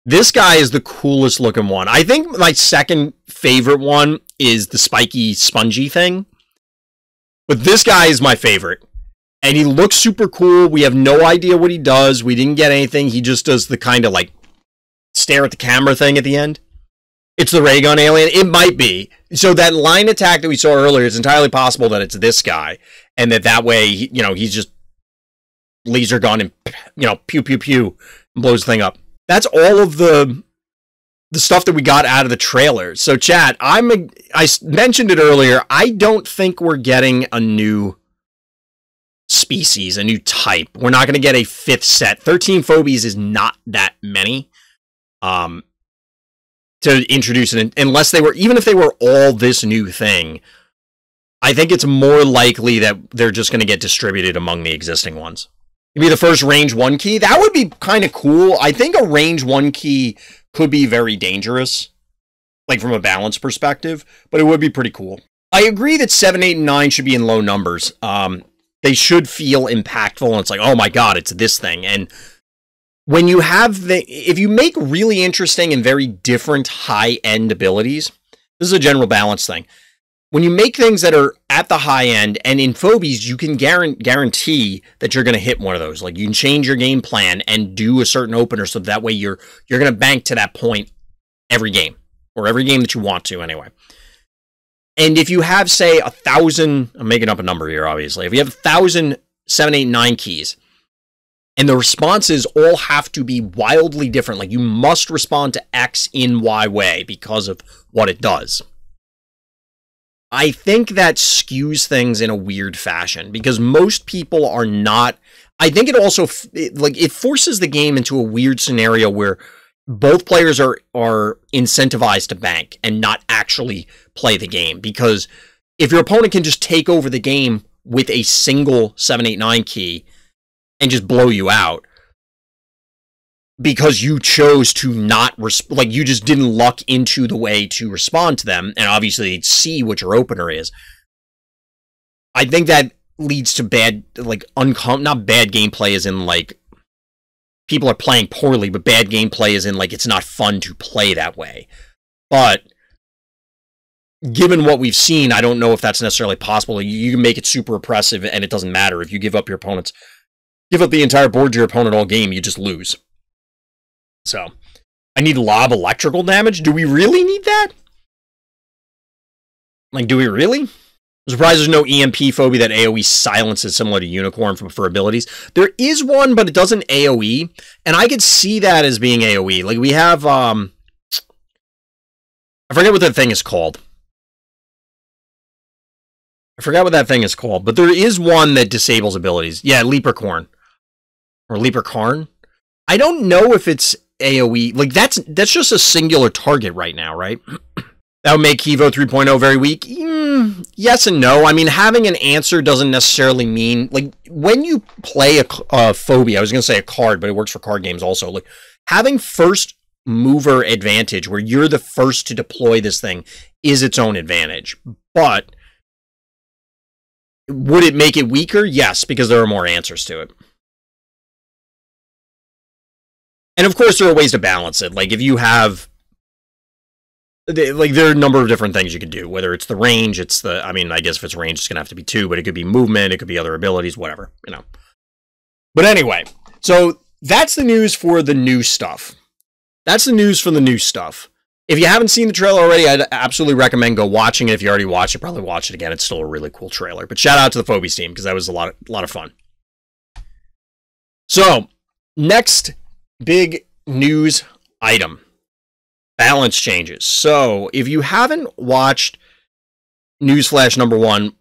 This guy is the coolest looking one. I think my second favorite one is the spiky, spongy thing. But this guy is my favorite. And he looks super cool. We have no idea what he does. We didn't get anything. He just does the kind of like stare at the camera thing at the end. It's the ray gun alien. It might be. So that line attack that we saw earlier, it's entirely possible that it's this guy. And that way, you know, he's just laser gun and, you know, pew, pew, pew, and blows the thing up. That's all of the stuff that we got out of the trailer. So, chat, I mentioned it earlier. I don't think we're getting a new species, a new type. We're not going to get a 5th set. 13 Phobies is not that many to introduce it, unless they were, even if they were all this new thing. I think it's more likely that they're just going to get distributed among the existing ones. It'd be the first range 1 key. That would be kind of cool. I think a range 1 key could be very dangerous, like from a balance perspective, but it would be pretty cool. I agree that 7, 8, and 9 should be in low numbers. They should feel impactful, and it's like, oh my god, it's this thing. And when you have if you make really interesting and very different high-end abilities, this is a general balance thing. When you make things that are at the high end, and in Phobies, you can guarantee that you're going to hit one of those. Like, you can change your game plan and do a certain opener, so that way you're going to bank to that point every game, or every game that you want to, anyway. And if you have, say, 1,000, I'm making up a number here, obviously. If you have 1,000 7, 8, 9 keys, and the responses all have to be wildly different, like you must respond to X in Y way because of what it does, I think that skews things in a weird fashion, because most people are not. I think it also, it forces the game into a weird scenario where both players are incentivized to bank and not actually play the game. Because if your opponent can just take over the game with a single 7, 8, 9 key and just blow you out, because you chose to not, you just didn't luck into the way to respond to them, and obviously see what your opener is. I think that leads to bad, not bad gameplay as in, people are playing poorly, but bad gameplay as in, it's not fun to play that way. But given what we've seen, I don't know if that's necessarily possible. You can make it super oppressive, and it doesn't matter. If you give up the entire board to your opponent all game, you just lose. So, I need lob electrical damage? Do we really need that? Do we really? I'm surprised there's no EMP phobia that AoE silences similar to Unicorn for abilities. There is one, but it doesn't AoE, and I could see that as being AoE. We have, I forget what that thing is called. But there is one that disables abilities. Yeah, Leapercorn. Or Leapercarn. I don't know if it's AoE. That's just a singular target right now, right? That would make Evo 3.0 very weak. Yes and no. I mean, having an answer doesn't necessarily mean, when you play a phobia, I was going to say a card, but it works for card games also. Having first mover advantage, where you're the first to deploy this thing, is its own advantage. But would it make it weaker? Yes, because there are more answers to it. And of course, there are ways to balance it. If you have, there are a number of different things you could do. Whether it's the range, I guess if it's range, it's going to have to be 2, but it could be movement, it could be other abilities, whatever, But anyway, so that's the news for the new stuff. That's the news for the new stuff. If you haven't seen the trailer already, I'd absolutely recommend go watching it. If you already watched it, probably watch it again. It's still a really cool trailer. But shout out to the Phobies team, because that was a lot of fun. So, next big news item. Balance changes. So, if you haven't watched Newsflash number 1,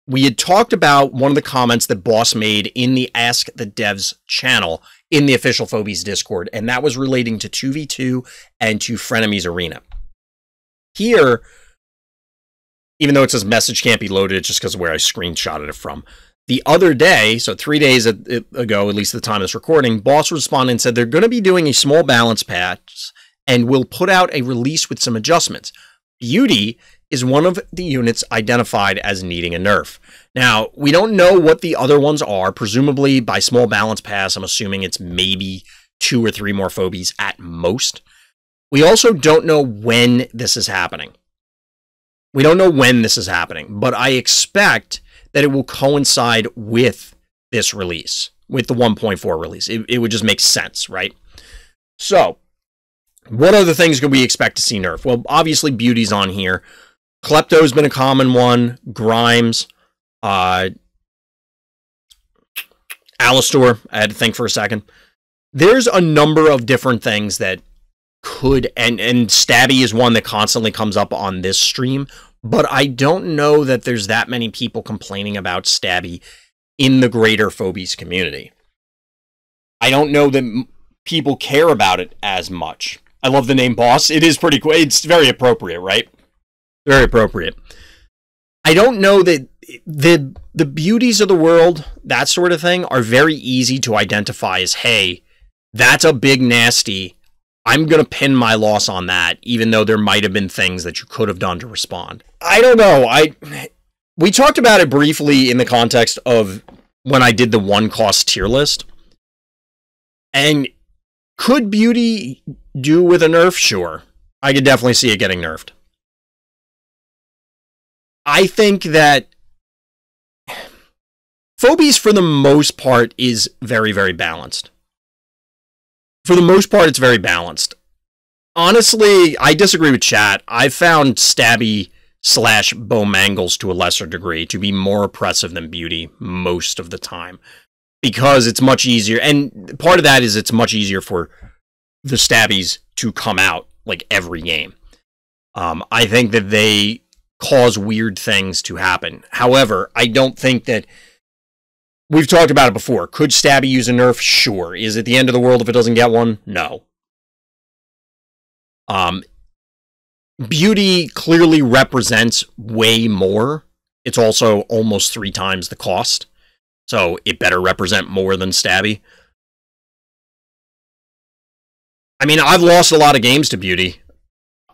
we had talked about one of the comments that Boss made in the Ask the Devs channel in the official Phobies Discord, and that was relating to 2v2 and to Frenemies Arena. Here, even though it says message can't be loaded, it's just because of where I screenshotted it from. The other day, so 3 days ago, at least at the time of this recording, Boss responded and said they're going to be doing a small balance patch and will put out a release with some adjustments. Beauty is one of the units identified as needing a nerf. Now, we don't know what the other ones are. Presumably, by small balance pass, I'm assuming it's maybe 2 or 3 more Phobies at most. We also don't know when this is happening. We don't know when this is happening, but I expect that it will coincide with this release, with the 1.4 release. It would just make sense, right? So, what other things could we expect to see nerf? Well, obviously, Beauty's on here. Klepto's been a common one. Grimes. Alistor. I had to think for a second. There's a number of different things that could, and Stabby is one that constantly comes up on this stream, but I don't know that there's that many people complaining about Stabby in the greater Phobies community. I don't know that people care about it as much. I love the name Boss. It is pretty cool. It's very appropriate, right? Very appropriate. I don't know that the beauties of the world, that sort of thing, are very easy to identify as, hey, that's a big nasty. I'm going to pin my loss on that, even though there might have been things that you could have done to respond. I don't know. We talked about it briefly in the context of when I did the 1-cost tier list. And could Beauty do with a nerf? Sure. I could definitely see it getting nerfed. I think that Phobies, for the most part, is very, very balanced. For the most part, it's very balanced. Honestly, I disagree with chat. I found Stabby / Bow Mangles to a lesser degree to be more oppressive than Beauty most of the time. Because it's much easier, and part of that is it's much easier for the Stabbies to come out like every game. I think that they cause weird things to happen. However, I don't think that... We've talked about it before. Could Stabby use a nerf? Sure. Is it the end of the world if it doesn't get one? No. Beauty clearly represents way more. It's also almost 3 times the cost. So it better represent more than Stabby. I mean, I've lost a lot of games to Beauty.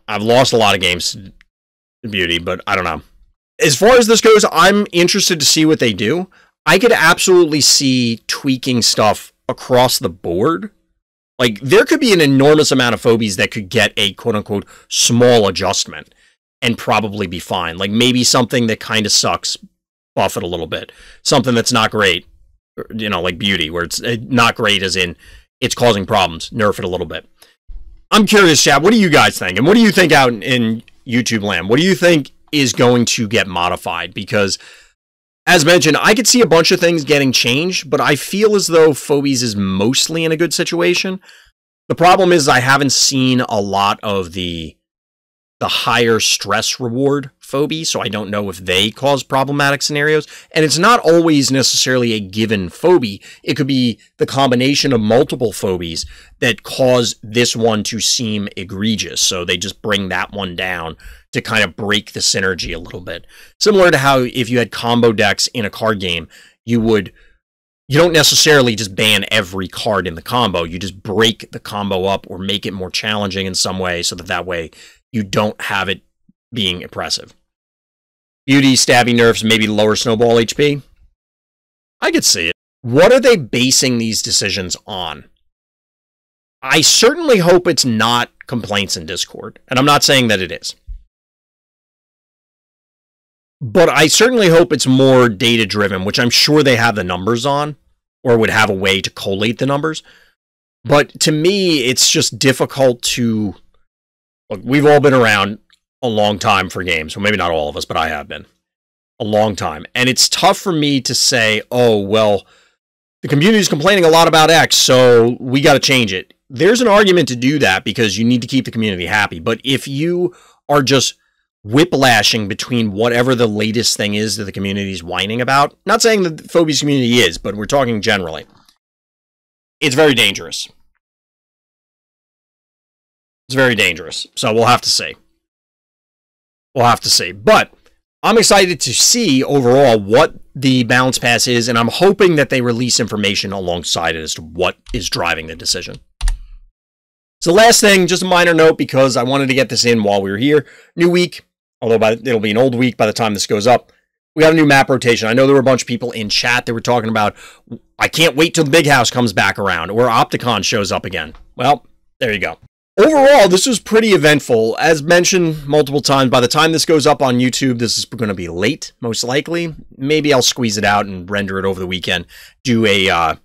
I've lost a lot of games to Beauty, but I don't know. As far as this goes, I'm interested to see what they do. I could absolutely see tweaking stuff across the board. Like, there could be an enormous amount of Phobies that could get a quote-unquote small adjustment and probably be fine. Like, maybe something that kind of sucks, buff it a little bit. Something that's not great, you know, like Beauty, where it's not great as in it's causing problems. Nerf it a little bit. I'm curious, chat, what do you guys think? And what do you think out in YouTube land? What do you think is going to get modified? Because, as mentioned, I could see a bunch of things getting changed, but I feel as though Phobies is mostly in a good situation. The problem is I haven't seen a lot of the higher stress reward Phobie, so I don't know if they cause problematic scenarios. And it's not always necessarily a given Phobie. It could be the combination of multiple Phobies that cause this one to seem egregious. So they just bring that one down to kind of break the synergy a little bit. Similar to how if you had combo decks in a card game, you don't necessarily just ban every card in the combo. You just break the combo up or make it more challenging in some way so that way you don't have it being oppressive. Beauty, Stabby nerfs, maybe lower snowball HP. I could see it. What are they basing these decisions on? I certainly hope it's not complaints in Discord, and I'm not saying that it is. But I certainly hope it's more data-driven, which I'm sure they have the numbers on, or would have a way to collate the numbers. But to me, it's just difficult to... Look, we've all been around a long time for games. Well, maybe not all of us, but I have been. A long time. And it's tough for me to say, oh, well, the community is complaining a lot about X, so we got to change it. there's an argument to do that because you need to keep the community happy. But if you are just whiplashing between whatever the latest thing is that the community is whining about, not saying that the Phobies community is, but we're talking generally, it's very dangerous. It's very dangerous. So we'll have to see. We'll have to see. But I'm excited to see overall what the bounce pass is, and I'm hoping that they release information alongside it as to what is driving the decision. So last thing, just a minor note, because I wanted to get this in while we were here. New week, although it'll be an old week by the time this goes up. We got a new map rotation. I know there were a bunch of people in chat that were talking about, I can't wait till the big house comes back around, or Opticon shows up again. Well, there you go. Overall, this was pretty eventful. As mentioned multiple times, by the time this goes up on YouTube, this is going to be late, most likely. Maybe I'll squeeze it out and render it over the weekend, do a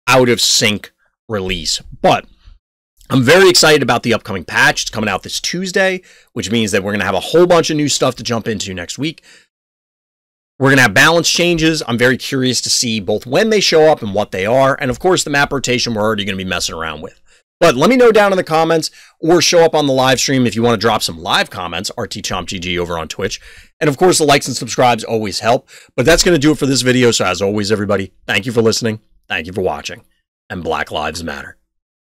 out-of-sync release. But I'm very excited about the upcoming patch. It's coming out this Tuesday, which means that we're going to have a whole bunch of new stuff to jump into next week. We're going to have balance changes. I'm very curious to see both when they show up and what they are. And of course, the map rotation we're already going to be messing around with. But let me know down in the comments or show up on the live stream if you want to drop some live comments, RTChompGG over on Twitch. And of course, the likes and subscribes always help. But that's going to do it for this video. So as always, everybody, thank you for listening. Thank you for watching. And Black Lives Matter.